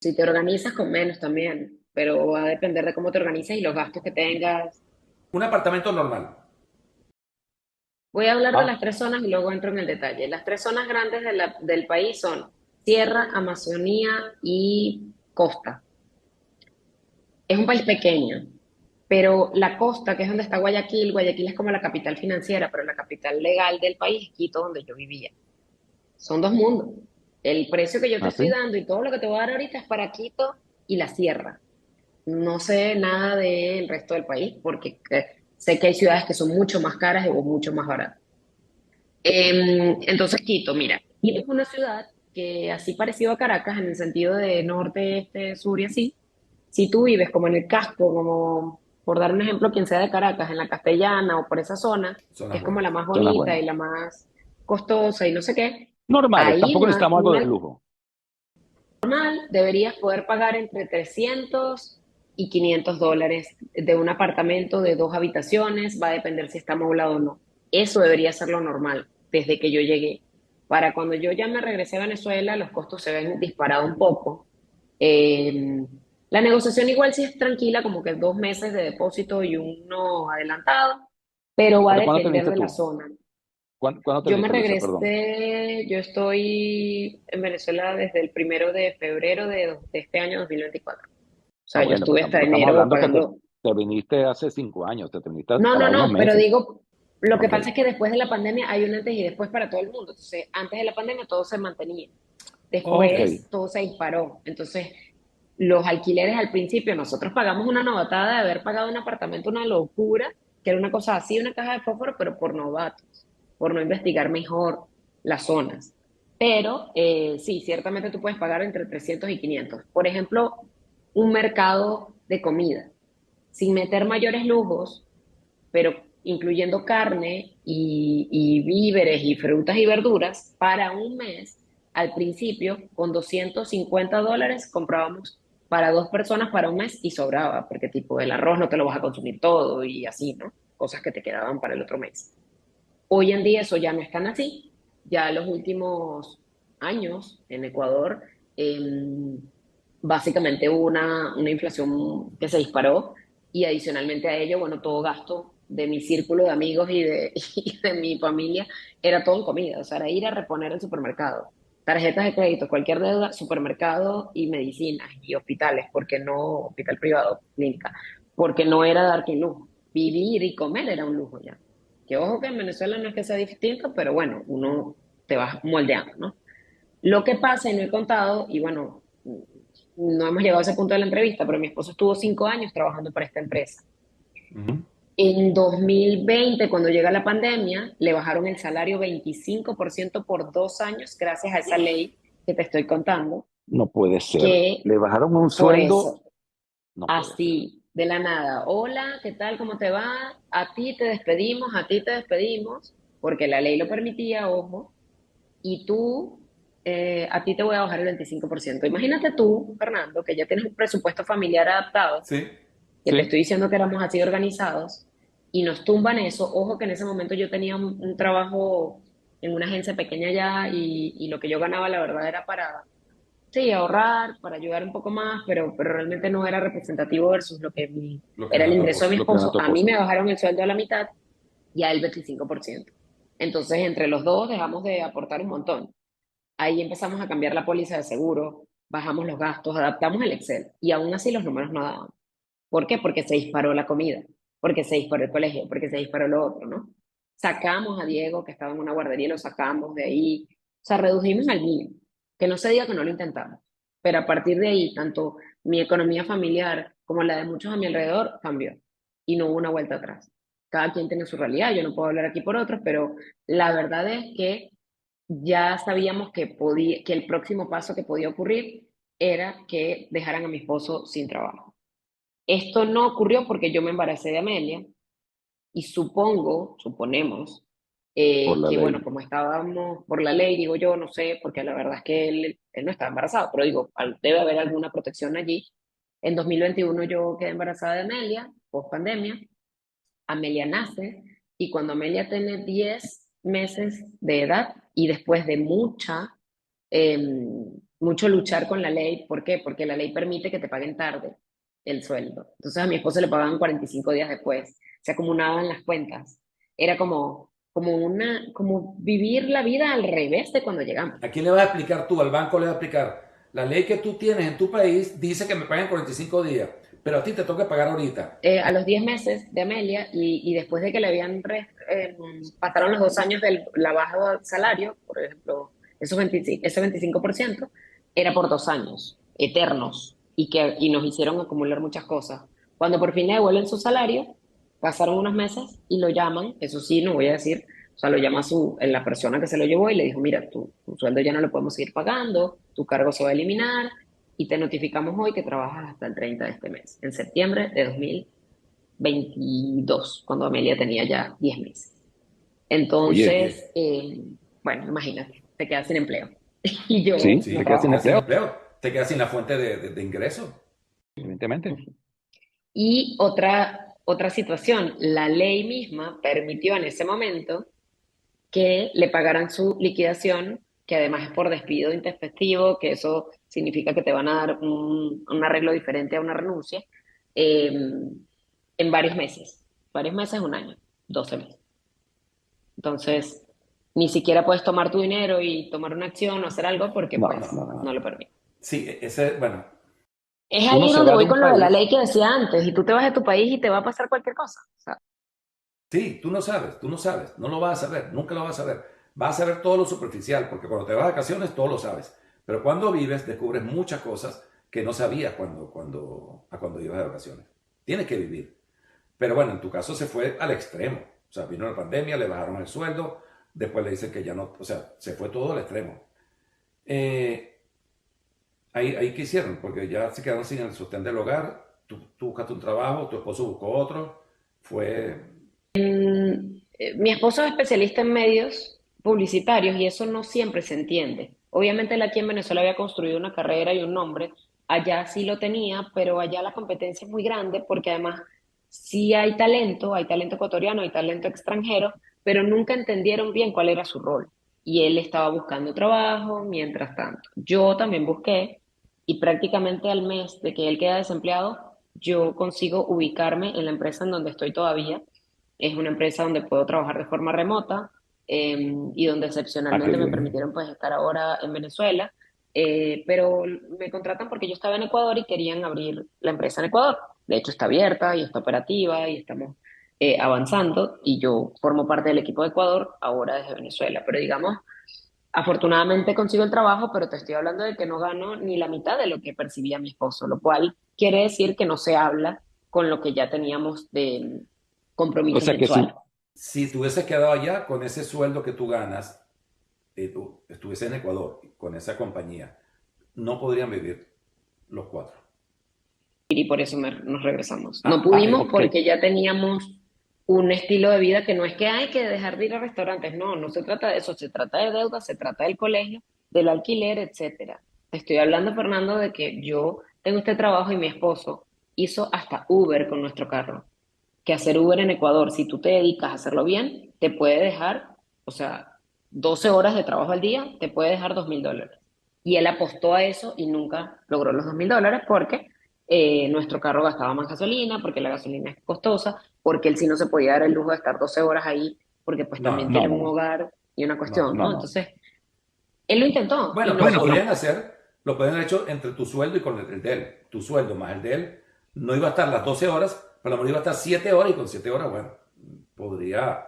Si te organizas con menos también, pero va a depender de cómo te organizas y los gastos que tengas. Un apartamento normal. Voy a hablar de Ah, las tres zonas y luego entro en el detalle. Las tres zonas grandes del país son Sierra, Amazonía y Costa. Es un país pequeño, pero la costa, que es donde está Guayaquil, Guayaquil es como la capital financiera, pero la capital legal del país es Quito, donde yo vivía. Son dos mundos. El precio que yo te ¿ah, estoy sí? dando y todo lo que te voy a dar ahorita es para Quito y la Sierra. No sé nada del resto del país porque sé que hay ciudades que son mucho más caras o mucho más baratas. Entonces, Quito, mira, Quito es una ciudad que así parecido a Caracas en el sentido de norte, este, sur y así. Si tú vives como en el casco, como por dar un ejemplo, quien sea de Caracas, en la Castellana o por esa zona, que Zonas es como la buenas. más Zonas bonita y buenas. la más costosa y no sé qué, Normales, ahí tampoco necesitamos algo de lujo. deberías poder pagar entre 300 y $500 de un apartamento de dos habitaciones, va a depender si está amoblado o no. Eso debería ser lo normal desde que yo llegué. Para cuando yo ya me regresé a Venezuela, los costos se ven disparados un poco. Eh, la negociación igual sí es tranquila, como que 2 meses de depósito y uno adelantado, pero va a ¿Pero cuándo te depender viniste de la tú? zona. ¿Cuándo te Yo me viniste, Luisa? Perdón. regresé, yo estoy en Venezuela desde el 1 de febrero de este año 2024. O Ah, sea, yo bueno, pero estuve hasta tampoco estamos enero hablando que pagando. te viniste hace 5 años, te viniste No, no, para unos no, pero meses. digo, lo que Ok, pasa es que después de la pandemia hay un antes y después para todo el mundo. Entonces, antes de la pandemia todo se mantenía. ok. Después todo se disparó. Entonces, los alquileres al principio, nosotros pagamos una novatada de haber pagado un apartamento, una locura, que era una cosa así, una caja de fósforo, pero por novatos, por no investigar mejor las zonas. Pero sí, ciertamente tú puedes pagar entre 300 y 500. Por ejemplo, un mercado de comida, sin meter mayores lujos, pero incluyendo carne y víveres y frutas y verduras, para un mes, al principio, con $250 comprábamos para dos personas para un mes y sobraba, porque tipo el arroz no te lo vas a consumir todo y así, ¿no? Cosas que te quedaban para el otro mes. Hoy en día eso ya no es tan así. Ya los últimos años en Ecuador, básicamente hubo una inflación que se disparó y adicionalmente a ello, bueno, todo gasto de mi círculo de amigos y de mi familia era todo en comida, o sea, era ir a reponer el supermercado. Tarjetas de crédito, cualquier deuda, supermercado y medicinas y hospitales, porque no, hospital privado, clínica, porque no era darte un lujo. Vivir y comer era un lujo ya. Que ojo que en Venezuela no es que sea distinto, pero bueno, uno te va moldeando, ¿no? Lo que pasa, y no he contado, y bueno, no hemos llegado a ese punto de la entrevista, pero mi esposo estuvo 5 años trabajando para esta empresa. Ujú. En 2020, cuando llega la pandemia, le bajaron el salario 25% por 2 años gracias a esa ley que te estoy contando, No puede ser. que Le bajaron un por sueldo. eso, No puede ser. así, de la nada, hola, ¿qué tal? ¿Cómo te va? A ti te despedimos, a ti te despedimos, porque la ley lo permitía, ojo, y tú, a ti te voy a bajar el 25%. Imagínate tú, Fernando, que ya tienes un presupuesto familiar adaptado, Sí, que te sí. estoy diciendo que éramos así organizados, y nos tumban eso. Ojo que en ese momento yo tenía un trabajo en una agencia pequeña ya y lo que yo ganaba, la verdad, era para, sí, ahorrar, para ayudar un poco más, pero realmente no era representativo versus lo que Lo que era el gana tu ingreso de esposo. mi Lo que gana esposo. tu A mí esposo. me bajaron el sueldo a la mitad y a él 25%. Entonces, entre los dos dejamos de aportar un montón. Ahí empezamos a cambiar la póliza de seguro, bajamos los gastos, adaptamos el Excel y aún así los números no daban. ¿Por qué? Porque se disparó la comida, porque se disparó el colegio, porque se disparó lo otro, ¿no? Sacamos a Diego, que estaba en una guardería, lo sacamos de ahí. O sea, redujimos al niño. Que no se diga que no lo intentamos. Pero a partir de ahí, tanto mi economía familiar como la de muchos a mi alrededor cambió. Y no hubo una vuelta atrás. Cada quien tiene su realidad, yo no puedo hablar aquí por otros, pero la verdad es que ya sabíamos que el próximo paso que podía ocurrir era que dejaran a mi esposo sin trabajo. Esto no ocurrió porque yo me embaracé de Amelia y suponemos, Por la que ley. bueno, como estábamos por la ley, digo yo, no sé, porque la verdad es que él no estaba embarazado, pero digo, debe haber alguna protección allí. En 2021 yo quedé embarazada de Amelia, post pandemia. Amelia nace y cuando Amelia tiene 10 meses de edad y después de mucha eh, mucho luchar con la ley. ¿Por qué? Porque la ley permite que te paguen tarde el sueldo. Entonces a mi esposo le pagaban 45 días después, se acumulaban las cuentas. Era como vivir la vida al revés de cuando llegamos. ¿A quién le vas a explicar tú? Al banco le vas a explicar. La ley que tú tienes en tu país dice que me paguen 45 días, pero a ti te toca pagar ahorita. A los 10 meses de Amelia y después de que le pasaron los 2 años del la baja salario, por ejemplo, ese 25% era por 2 años eternos y nos hicieron acumular muchas cosas. Cuando por fin le devuelven su salario, pasaron unos meses y lo llaman, eso sí, no voy a decir, o sea, lo llama la persona que se lo llevó y le dijo, mira, tu sueldo ya no lo podemos seguir pagando, tu cargo se va a eliminar y te notificamos hoy que trabajas hasta el 30 de este mes, en septiembre de 2022, cuando Amelia tenía ya 10 meses. Oye, Entonces, bueno, imagínate, te quedas sin empleo. Y yo sí, no te Sí, quedas te sin quedas sin trabajaba. empleo, empleo, te quedas sin la fuente de ingreso. evidentemente. Y otra situación, la ley misma permitió en ese momento que le pagaran su liquidación, que además es por despido intempestivo, que eso significa que te van a dar un arreglo diferente a una renuncia, eh, en varios meses, un año, 12 meses. Entonces, ni siquiera puedes tomar tu dinero y tomar una acción o hacer algo porque No, pues no, no, no no. lo permite. Sí, ese, bueno, Es Uno ahí se donde va de voy un con lo de la país, ley que decía antes, y tú te vas de tu país y te va a pasar cualquier cosa. O sea, sí, tú no sabes, no lo vas a saber, nunca lo vas a saber. Vas a saber todo lo superficial, porque cuando te vas de vacaciones todo lo sabes. Pero cuando vives descubres muchas cosas que no sabías cuando ibas de vacaciones. Tienes que vivir. Pero bueno, en tu caso se fue al extremo. O sea, vino la pandemia, le bajaron el sueldo, después le dicen que ya no, o sea, se fue todo al extremo. Eh, ahí qué hicieron, porque ya se quedaron sin el sostén del hogar, tú buscaste un trabajo, tu esposo buscó otro, fue... mi esposo es especialista en medios publicitarios y eso no siempre se entiende. Obviamente él aquí en Venezuela había construido una carrera y un nombre, allá sí lo tenía, pero allá la competencia es muy grande porque además sí hay talento ecuatoriano, hay talento extranjero, pero nunca entendieron bien cuál era su rol. Y él estaba buscando trabajo mientras tanto. Yo también busqué y prácticamente al mes de que él queda desempleado, yo consigo ubicarme en la empresa en donde estoy todavía. Es una empresa donde puedo trabajar de forma remota, y donde ah, qué excepcionalmente me bien. permitieron pues estar ahora en Venezuela, pero me contratan porque yo estaba en Ecuador y querían abrir la empresa en Ecuador. De hecho está abierta y está operativa y estamos avanzando y yo formo parte del equipo de Ecuador ahora desde Venezuela, pero digamos, afortunadamente consigo el trabajo, pero te estoy hablando de que no gano ni la mitad de lo que percibía mi esposo, lo cual quiere decir que no se habla con lo que ya teníamos de O compromisos sea que sí, mensuales. Si te hubieses quedado allá con ese sueldo que tú ganas, tú estuviese en Ecuador con esa compañía, no podrían vivir los cuatro. Y por eso nos regresamos. No Ah, ok. pudimos ok. porque ya teníamos un estilo de vida que no es que hay que dejar de ir a restaurantes, no, no se trata de eso, se trata de deuda, se trata del colegio, del alquiler, etcétera. Te estoy hablando, Fernando, de que yo tengo este trabajo y mi esposo hizo hasta Uber con nuestro carro. Que hacer Uber en Ecuador, si tú te dedicas a hacerlo bien, te puede dejar, o sea, 12 horas de trabajo al día, te puede dejar $2.000. Y él apostó a eso y nunca logró los $2.000 porque nuestro carro gastaba más gasolina, porque la gasolina es costosa, porque él sí no se podía dar el lujo de estar 12 horas ahí, porque pues No, también no, No, tiene no, un no, hogar y una no. cuestión, no, ¿no? no. Entonces, él lo intentó y Bueno, no pero se pudo. lo pueden haber hecho entre tu sueldo y con el de él. Tu sueldo más el de él no iba a estar las 12 horas, pero a lo mejor iba a estar 7 horas y con 7 horas, bueno, podría...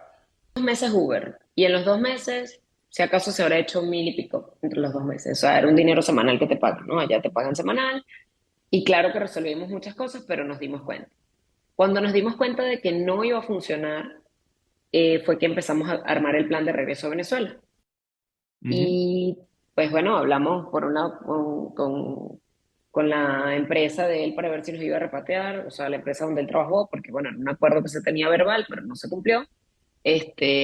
2 meses Uber y en los 2 meses, si acaso se habrá hecho 1.000 y pico entre los 2 meses. O sea, era un dinero semanal que te pagan, ¿no? Allá te pagan semanal y claro que resolvimos muchas cosas, pero nos dimos cuenta. Cuando nos dimos cuenta de que no iba a funcionar, fue que empezamos a armar el plan de regreso a Venezuela. Ujú. Y pues bueno, hablamos por un lado con la empresa de él para ver si nos iba a repatriar, o sea, la empresa donde él trabajó, porque bueno, era un acuerdo que se tenía verbal, pero no se cumplió.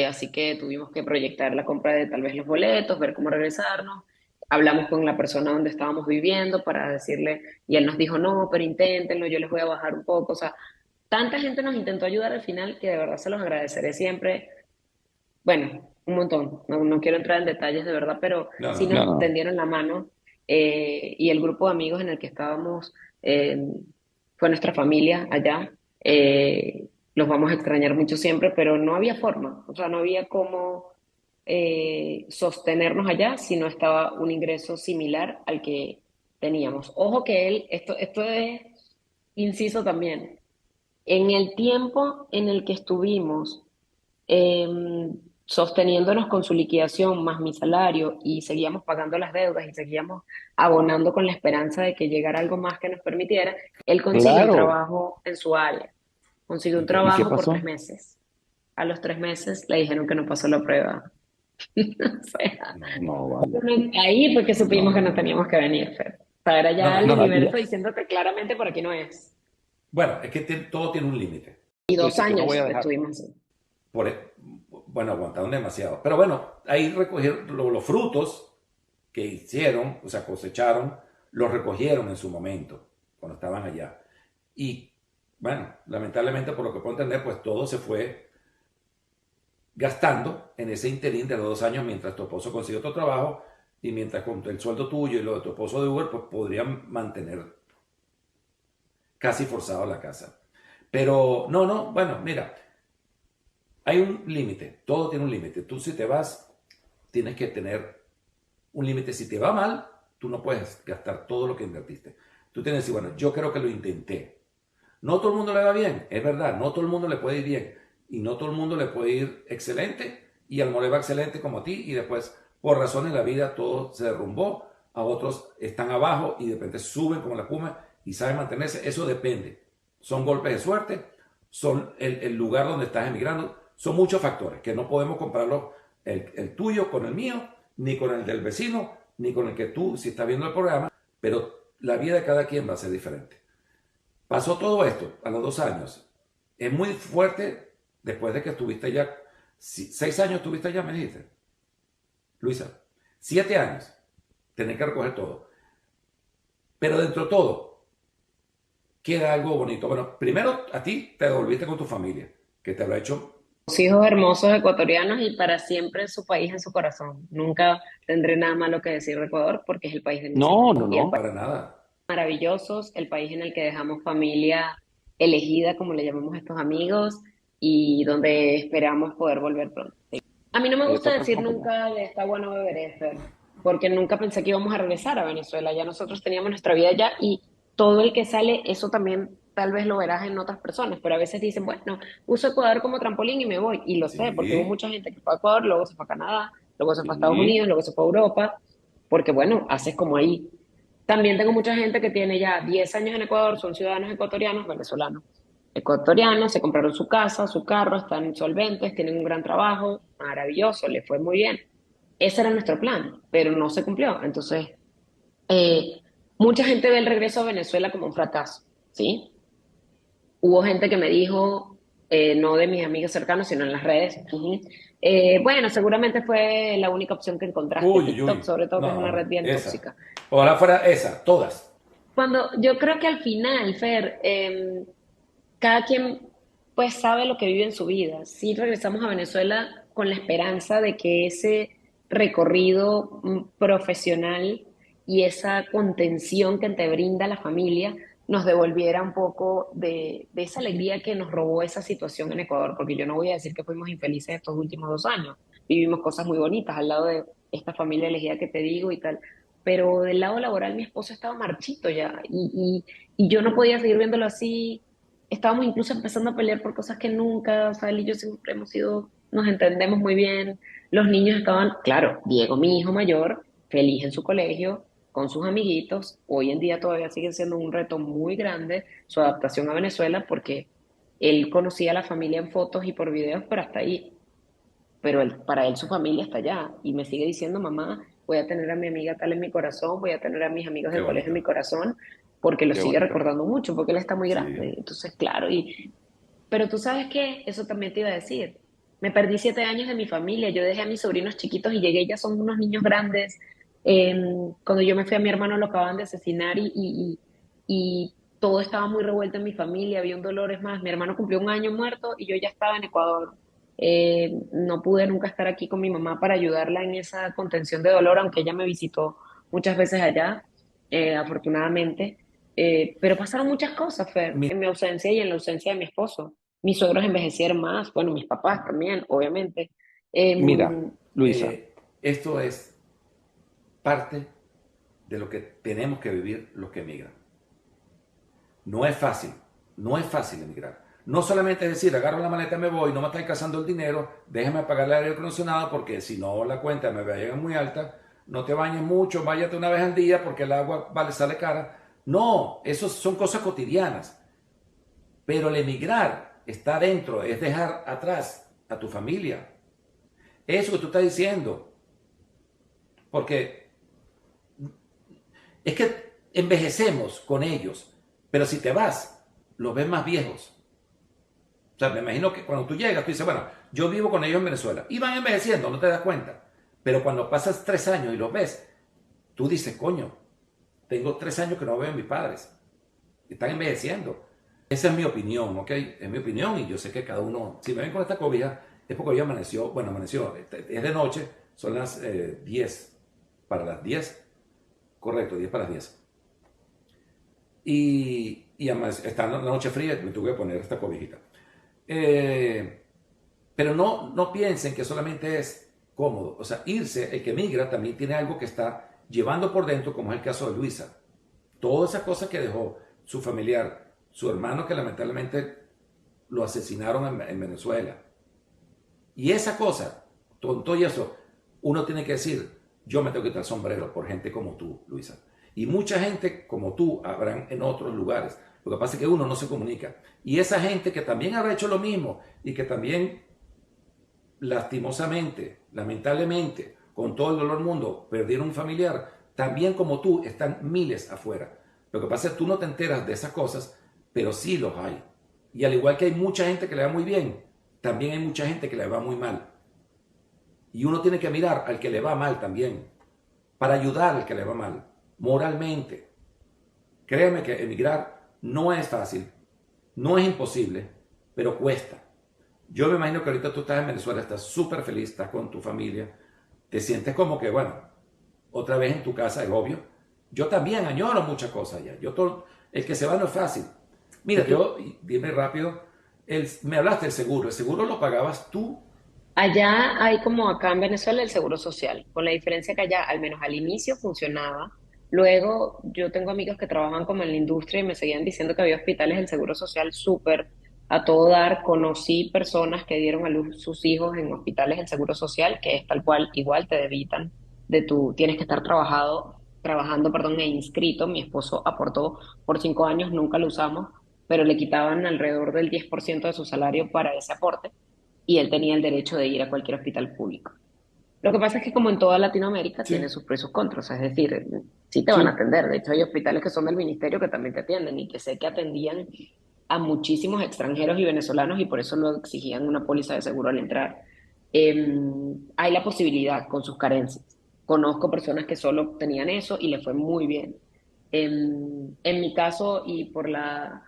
Así que tuvimos que proyectar la compra de tal vez los boletos, ver cómo regresarnos. Hablamos con la persona donde estábamos viviendo para decirle, y él nos dijo, no, pero inténtenlo, yo les voy a bajar un poco. O sea, tanta gente nos intentó ayudar al final que de verdad se los agradeceré siempre. Bueno, un montón. No quiero entrar en detalles de verdad, pero No, sí no. No, nos no. tendieron la mano y el grupo de amigos en el que estábamos fue nuestra familia allá. Los vamos a extrañar mucho siempre, pero no había forma, o sea, no había cómo sostenernos allá si no estaba un ingreso similar al que teníamos. Ojo que él, esto es inciso también, en el tiempo en el que estuvimos sosteniéndonos con su liquidación más mi salario y seguíamos pagando las deudas y seguíamos abonando con la esperanza de que llegara algo más que nos permitiera, él consiguió un Claro. trabajo en su área, consiguió un ¿Y qué trabajo por tres pasó? meses. A los 3 meses le dijeron que no pasó la prueba. O sea, No, vale. ahí fue que No, supimos no, que no no. teníamos que venir, Fer. O sea, era No, ya no, el no. Ya, universo diciéndote claramente por aquí no es. Bueno, es que todo tiene un límite. Y tú dos dices, yo no voy años a dejar. estuvimos así. Por, bueno, aguantaron demasiado. Pero bueno, ahí recogieron los frutos que hicieron, o sea, cosecharon, los recogieron en su momento, cuando estaban allá. Y bueno, lamentablemente, por lo que puedo entender, pues todo se fue gastando en ese interín de los 2 años mientras tu esposo consigue otro trabajo y mientras con el sueldo tuyo y lo de tu esposo de Uber, pues podrían mantener casi forzado la casa. Pero no, no, bueno, mira, hay un límite, todo tiene un límite. Tú si te vas, tienes que tener un límite. Si te va mal, tú no puedes gastar todo lo que invertiste. Tú tienes que decir, bueno, yo creo que lo intenté. No todo el mundo le va bien, es verdad, no todo el mundo le puede ir bien y no todo el mundo le puede ir excelente y al no le va excelente como a ti y después por razones de la vida todo se derrumbó, a otros están abajo y de repente suben como la espuma y saben mantenerse, eso depende. Son golpes de suerte, son el lugar donde estás emigrando, son muchos factores que no podemos compararlo el tuyo con el mío, ni con el del vecino, ni con el que tú si estás viendo el programa, pero la vida de cada quien va a ser diferente. Pasó todo esto a los 2 años. Es muy fuerte después de que estuviste ya, 6 años estuviste allá, me dijiste, Luisa. 7 años, tener que recoger todo. Pero dentro de todo, queda algo bonito. Bueno, primero a ti te devolviste con tu familia, que te lo ha hecho. Dos hijos hermosos ecuatorianos y para siempre su país en su corazón. Nunca tendré nada malo que decir de Ecuador porque es el país de mis hijos. No, no, Y el no. país Para nada. maravillosos, el país en el que dejamos familia elegida, como le llamamos a estos amigos, y donde esperamos poder volver pronto. A mí no me gusta Eso decir pasa como. nunca de está bueno beber, Fer, porque nunca pensé que íbamos a regresar a Venezuela. Ya nosotros teníamos nuestra vida allá y todo el que sale, eso también tal vez lo verás en otras personas, pero a veces dicen, bueno, uso Ecuador como trampolín y me voy. Y lo sé, porque hubo Sí, mucha gente que fue a Ecuador, luego se fue a Canadá, luego se fue a Estados Sí. Unidos, luego se fue a Europa, porque bueno, haces como ahí. También tengo mucha gente que tiene ya 10 años en Ecuador, son ciudadanos ecuatorianos, venezolanos. Ecuatorianos, se compraron su casa, su carro, están solventes, tienen un gran trabajo, maravilloso, les fue muy bien. Ese era nuestro plan, pero no se cumplió. Entonces, eh, mucha gente ve el regreso a Venezuela como un fracaso, ¿sí? Hubo gente que me dijo, no de mis amigos cercanos, sino en las redes, ujú, bueno, seguramente fue la única opción que encontraste, uy, uy, TikTok uy. sobre todo, que es No, una red hombre, bien esa. tóxica. Ojalá fuera esa, todas. Cuando yo creo que al final, Fer, cada quien pues sabe lo que vive en su vida. Si regresamos a Venezuela con la esperanza de que ese recorrido profesional y esa contención que te brinda la familia nos devolviera un poco de esa alegría que nos robó esa situación en Ecuador, porque yo no voy a decir que fuimos infelices estos últimos 2 años. Vivimos cosas muy bonitas al lado de esta familia elegida que te digo y tal. Pero del lado laboral mi esposo estaba marchito ya y yo no podía seguir viéndolo así. Estábamos incluso empezando a pelear por cosas que nunca, o sea, él y yo siempre hemos sido, nos entendemos muy bien. Los niños estaban, claro, Diego, mi hijo mayor, feliz en su colegio, con sus amiguitos. Hoy en día todavía sigue siendo un reto muy grande su adaptación a Venezuela porque él conocía a la familia en fotos y por videos, pero hasta ahí. Pero para él su familia está allá y me sigue diciendo, mamá, voy a tener a mi amiga tal en mi corazón, voy a tener a mis amigos Qué del colegio en mi bonito. corazón, porque lo Qué sigue bonito. recordando mucho, porque él está muy Sí. grande. Entonces, claro, pero tú sabes qué, eso también te iba a decir. Me perdí 7 años de mi familia, yo dejé a mis sobrinos chiquitos y llegué, ya son unos niños grandes. Eh, Cuando yo me fui a mi hermano lo acababan de asesinar y todo estaba muy revuelto en mi familia, había un dolor, es más, mi hermano cumplió un año muerto y yo ya estaba en Ecuador. No pude nunca estar aquí con mi mamá para ayudarla en esa contención de dolor, aunque ella me visitó muchas veces allá, afortunadamente, pero pasaron muchas cosas, Fer, Mi- en mi ausencia y en la ausencia de mi esposo. Mis suegros envejecieron más, bueno, mis papás también, obviamente. Mira, Em, Luisa, Esto es parte de lo que tenemos que vivir los que emigran. No es fácil, no es fácil emigrar. No solamente es decir, agarro la maleta, me voy, no me está alcanzando el dinero, déjame pagar el aire acondicionado porque si no la cuenta me va a llegar muy alta, no te bañes mucho, váyate una vez al día porque el agua sale cara. No, eso son cosas cotidianas. Pero el emigrar está dentro, es dejar atrás a tu familia. Eso que tú estás diciendo, porque es que envejecemos con ellos, pero si te vas, los ves más viejos. O sea, me imagino que cuando tú llegas, tú dices, bueno, yo vivo con ellos en Venezuela. Y van envejeciendo, no te das cuenta. Pero cuando pasas 3 años y los ves, tú dices, coño, tengo 3 años que no veo a mis padres. Están envejeciendo. Esa es mi opinión, ¿ok? Es mi opinión y yo sé que cada uno, si me ven con esta cobija, es porque hoy amaneció, bueno, amaneció, es de noche, son las 10 para las 10, correcto, 10 para las 10. Y además está la noche fría, me tuve que poner esta cobijita. Eh, pero no piensen que solamente es cómodo. O sea, irse, el que migra también tiene algo que está llevando por dentro, como es el caso de Luisa. Todas esas cosas que dejó su familiar, su hermano que lamentablemente lo asesinaron en Venezuela. Y esa cosa, todo y eso, uno tiene que decir, yo me tengo que quitar el sombrero por gente como tú, Luisa. Y mucha gente como tú habrán en otros lugares. Lo que pasa es que uno no se comunica. Y esa gente que también habrá hecho lo mismo y que también lastimosamente, lamentablemente, con todo el dolor del mundo, perdieron un familiar, también como tú están miles afuera. Lo que pasa es que tú no te enteras de esas cosas, pero sí los hay. Y al igual que hay mucha gente que le va muy bien, también hay mucha gente que le va muy mal. Y uno tiene que mirar al que le va mal también, para ayudar al que le va mal, moralmente. Créeme que emigrar no es fácil, no es imposible, pero cuesta. Yo me imagino que ahorita tú estás en Venezuela, estás súper feliz, estás con tu familia, te sientes como que, bueno, otra vez en tu casa, es obvio. Yo también añoro muchas cosas allá. El que se va no es fácil. Mira, dime rápido, me hablaste del seguro. ¿El seguro lo pagabas tú? Allá hay como acá en Venezuela el seguro social, con la diferencia que allá, al menos al inicio, funcionaba. Luego yo tengo amigos que trabajan como en la industria y me seguían diciendo que había hospitales del seguro social súper a todo dar. Conocí personas que dieron a luz sus hijos en hospitales del seguro social, que es tal cual, igual te debitan tienes que estar trabajando, perdón, e inscrito. Mi esposo aportó por 5 años, nunca lo usamos, pero le quitaban alrededor del 10% de su salario para ese aporte y él tenía el derecho de ir a cualquier hospital público. Lo que pasa es que como en toda Latinoamérica tiene Sí, sus pros y sus contras, es decir, sí te van a sí. atender. De hecho, hay hospitales que son del ministerio que también te atienden y que sé que atendían a muchísimos extranjeros y venezolanos y por eso lo exigían una póliza de seguro al entrar. Hay la posibilidad con sus carencias. Conozco personas que solo tenían eso y le fue muy bien. En mi caso y por la,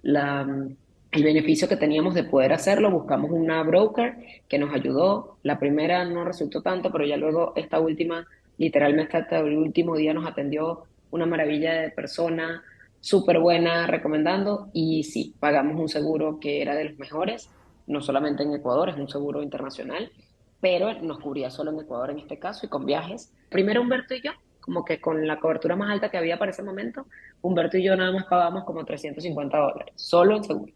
el beneficio que teníamos de poder hacerlo, buscamos una broker que nos ayudó. La primera no resultó tanto, pero ya luego esta última, literalmente hasta el último día nos atendió una maravilla de persona, súper buena, recomendando. Y sí, pagamos un seguro que era de los mejores, no solamente en Ecuador, es un seguro internacional, pero nos cubría solo en Ecuador en este caso y con viajes. Primero Humberto y yo, como que con la cobertura más alta que había para ese momento, Humberto y yo nada más pagamos como $350, solo en seguro,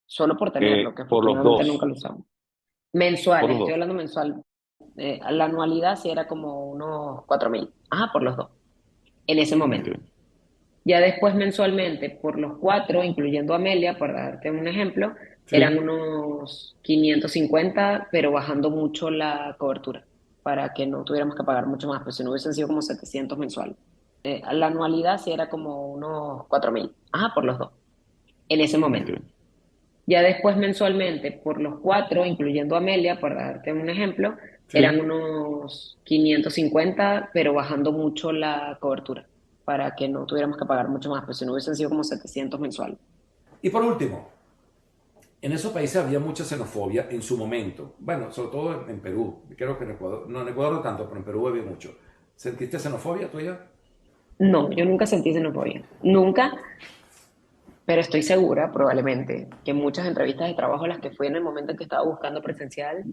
solo por tenerlo, que por los afortunadamente nunca dos, lo usamos. por Mensuales, los estoy dos. hablando mensual. La anualidad sí era como unos 4.000. Ajá, por los dos, en ese Ok, momento. Ya después mensualmente, por los cuatro, incluyendo Amelia, para darte un ejemplo, eran Sí. unos 550, pero bajando mucho la cobertura, para que no tuviéramos que pagar mucho más, pues si no hubiesen sido como 700 mensuales. La anualidad sí era como unos 4.000. Ajá, por los dos, en ese momento. ok. Ya después mensualmente, por los cuatro, incluyendo Amelia, para darte un ejemplo, eran Sí. unos 550, pero bajando mucho la cobertura, para que no tuviéramos que pagar mucho más, pues si no hubiesen sido como 700 mensuales. Y por último, en esos países había mucha xenofobia en su momento. Bueno, sobre todo en Perú. Creo que en Ecuador, no en Ecuador no tanto, pero en Perú había mucho. ¿Sentiste xenofobia tuya? No, yo nunca sentí xenofobia. Nunca, pero estoy segura, probablemente, que en muchas entrevistas de trabajo a las que fui en el momento en que estaba buscando presencial,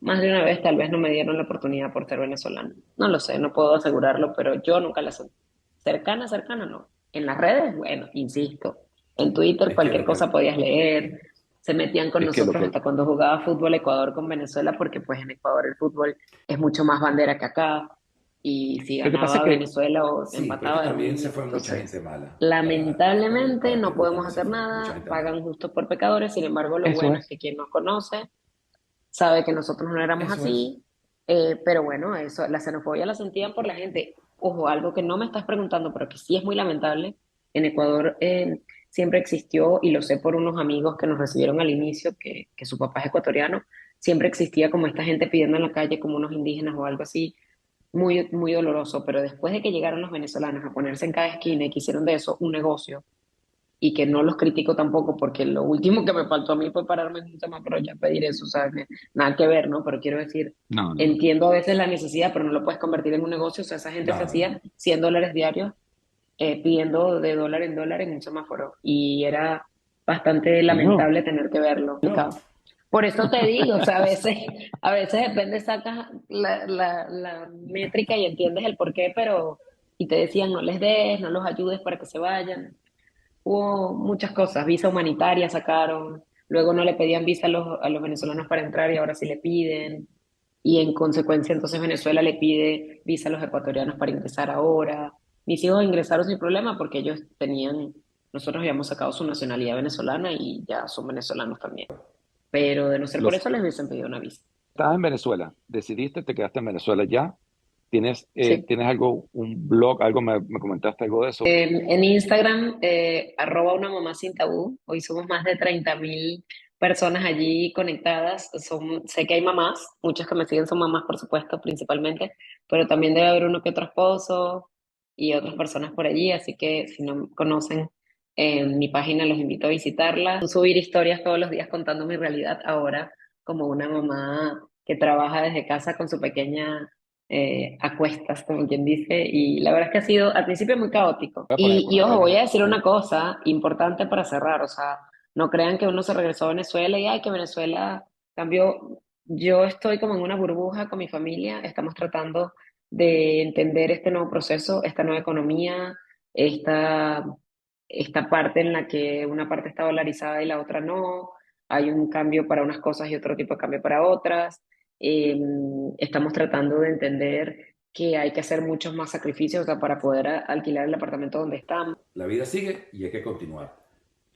más de una vez tal vez no me dieron la oportunidad por ser venezolana. No lo sé, no puedo asegurarlo, pero yo nunca la sentí. Cercana, cercana, no. En las redes, bueno, insisto. En Twitter Es que cualquier lo que, cosa podías leer. Se metían con Es que lo nosotros que, hasta cuando jugaba fútbol Ecuador con Venezuela, porque pues en Ecuador el fútbol es mucho más bandera que acá. Y si lo que pasa es ganaba que, Venezuela o sí, pero es que empataba, era un también se lío. fue mucha gente Entonces, mala lamentablemente para no Perú, podemos también se hacer fue mucha nada, gente mala. pagan justo por pecadores. Sin embargo, lo eso bueno es es, que quien nos conoce sabe que nosotros no éramos Eso es. así, pero bueno, eso, la xenofobia la sentían por la gente. Ojo, algo que no me estás preguntando, pero que sí es muy lamentable, en Ecuador siempre existió, y lo sé por unos amigos que nos recibieron al inicio, que su papá es ecuatoriano, siempre existía como esta gente pidiendo en la calle como unos indígenas o algo así, muy, muy doloroso, pero después de que llegaron los venezolanos a ponerse en cada esquina y que hicieron de eso un negocio, y que no los critico tampoco porque lo último que me faltó a mí fue pararme en un semáforo ya a pedir eso, ¿sabes? Nada que ver, ¿no? Pero quiero decir, no, no, no. entiendo a veces la necesidad, pero no lo puedes convertir en un negocio, o sea, esa gente se No, no, no. hacía $100 diarios pidiendo de dólar en dólar en un semáforo y era bastante Y yo, lamentable tener que verlo. Por eso te digo, o sea, a veces depende, sacas la métrica y entiendes el porqué, pero y te decían no les des, no los ayudes para que se vayan. Hubo muchas cosas, visa humanitaria sacaron, luego no le pedían visa a los venezolanos para entrar y ahora sí le piden, y en consecuencia entonces Venezuela le pide visa a los ecuatorianos para ingresar ahora. Mis hijos ingresaron sin problema porque ellos tenían, nosotros habíamos sacado su nacionalidad venezolana y ya son venezolanos también, pero de no ser por los, eso les hubiesen pedido una visa. estabas en Venezuela, decidiste, te quedaste en Venezuela ya, Sí. tienes algo, un blog, algo, me comentaste algo de eso. En Instagram, @una mamá sin tabú. Hoy somos más de 30.000 personas allí conectadas. Sé que hay mamás, muchas que me siguen son mamás, por supuesto, principalmente, pero también debe haber uno que otro esposo y otras personas por allí. Así que si no conocen mi página, los invito a visitarla. Subir historias todos los días contando mi realidad ahora como una mamá que trabaja desde casa con su pequeña a cuestas, como quien dice, y la verdad es que ha sido al principio muy caótico. Voy a poner por Y ojo, acá. voy a decir una cosa importante para cerrar, o sea, no crean que uno se regresó a Venezuela y ay, que Venezuela cambió. Yo estoy como en una burbuja con mi familia, estamos tratando de entender este nuevo proceso, esta nueva economía, esta, esta parte en la que una parte está dolarizada y la otra no, hay un cambio para unas cosas y otro tipo de cambio para otras. Eh, Estamos tratando de entender que hay que hacer muchos más sacrificios, o sea, para poder alquilar el apartamento donde estamos. La vida sigue y hay que continuar.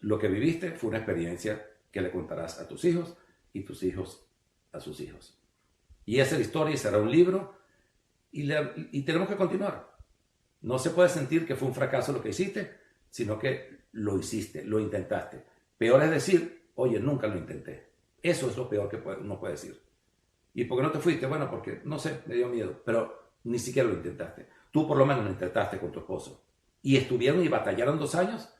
Lo que viviste fue una experiencia que le contarás a tus hijos y tus hijos a sus hijos. Y esa es la historia y será un libro y tenemos que continuar. No se puede sentir que fue un fracaso lo que hiciste, sino que lo hiciste, lo intentaste. Peor es decir, oye, nunca lo intenté. Eso es lo peor que uno puede decir. ¿Y por qué no te fuiste? Bueno, porque no sé, me dio miedo, pero ni siquiera lo intentaste. Tú por lo menos lo intentaste con tu esposo. Y estuvieron y batallaron 2 años.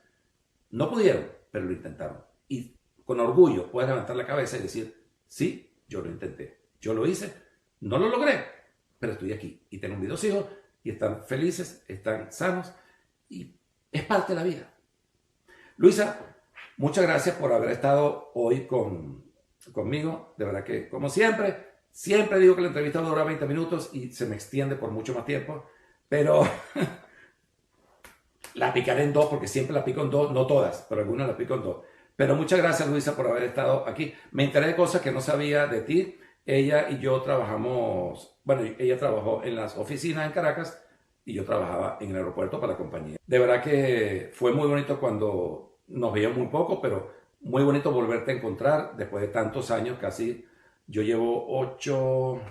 No pudieron, pero lo intentaron. Y con orgullo puedes levantar la cabeza y decir, sí, yo lo intenté. Yo lo hice, no lo logré, pero estoy aquí. Y tengo mis 2 hijos y están felices, están sanos y es parte de la vida. Luisa, muchas gracias por haber estado hoy conmigo. De verdad que, como siempre, siempre digo que la entrevista dura 20 minutos y se me extiende por mucho más tiempo, pero la picaré en dos porque siempre la pico en dos, no todas, pero algunas la pico en dos. Pero muchas gracias, Luisa, por haber estado aquí. Me enteré de cosas que no sabía de ti. Ella y yo trabajamos, bueno, ella trabajó en las oficinas en Caracas y yo trabajaba en el aeropuerto para la compañía. De verdad que fue muy bonito cuando nos veíamos muy poco, pero muy bonito volverte a encontrar después de tantos años, casi, yo llevo 8,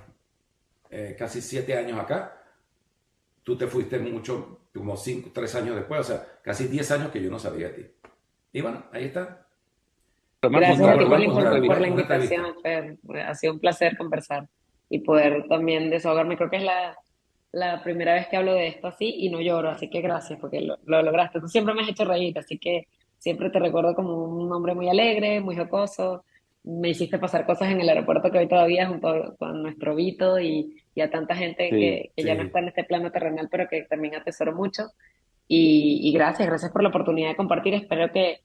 casi 7 años acá. Tú te fuiste mucho, como 5, 3 años después, o sea, casi 10 años que yo no sabía de ti. Y bueno, ahí está. Gracias a ti por Remarcos de por la entrevista. Una entrevista. invitación, Fer. Ha sido un placer conversar y poder también desahogarme. Creo que es la primera vez que hablo de esto así y no lloro, así que gracias porque lo lograste. Tú siempre me has hecho reír, así que siempre te recuerdo como un hombre muy alegre, muy jocoso. Me hiciste pasar cosas en el aeropuerto que hoy todavía junto con nuestro Vito y y a tanta gente Sí, que ya no está Sí. en este plano terrenal, pero que también atesoro mucho. Y gracias por la oportunidad de compartir. Espero que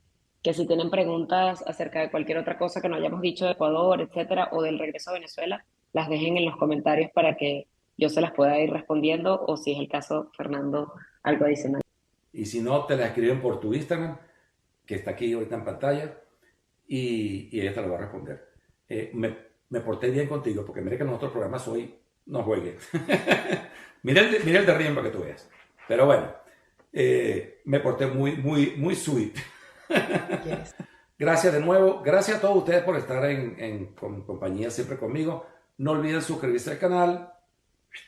si tienen preguntas acerca de cualquier otra cosa que no hayamos dicho de Ecuador, etcétera, o del regreso a Venezuela, las dejen en los comentarios para que yo se las pueda ir respondiendo, o si es el caso, Fernando, algo adicional. Y si no, te la escriben por tu Instagram, que está aquí ahorita en pantalla, y ella te lo va a responder. Me porté bien contigo, porque mire que en nuestros programas hoy no juegue. Mira el de Rien para que tú veas. Pero bueno, me porté muy sweet. Yes. Gracias de nuevo. Gracias a todos ustedes por estar en compañía siempre conmigo. No olviden suscribirse al canal.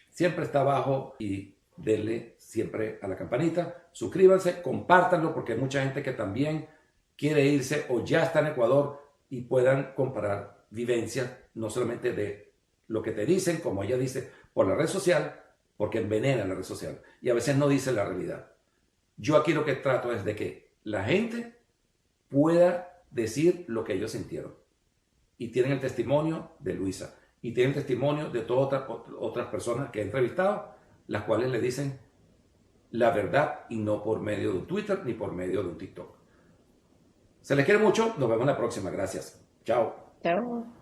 Siempre está abajo y denle siempre a la campanita. Suscríbanse, compártanlo porque hay mucha gente que también quiere irse o ya está en Ecuador y puedan comparar vivencias, no solamente de lo que te dicen, como ella dice, por la red social, porque envenena la red social y a veces no dice la realidad. Yo aquí lo que trato es de que la gente pueda decir lo que ellos sintieron. Y tienen el testimonio de Luisa. Y tienen el testimonio de todas otras personas que he entrevistado, las cuales le dicen la verdad y no por medio de un Twitter ni por medio de un TikTok. Se les quiere mucho. Nos vemos la próxima. Gracias. Chao. Chao.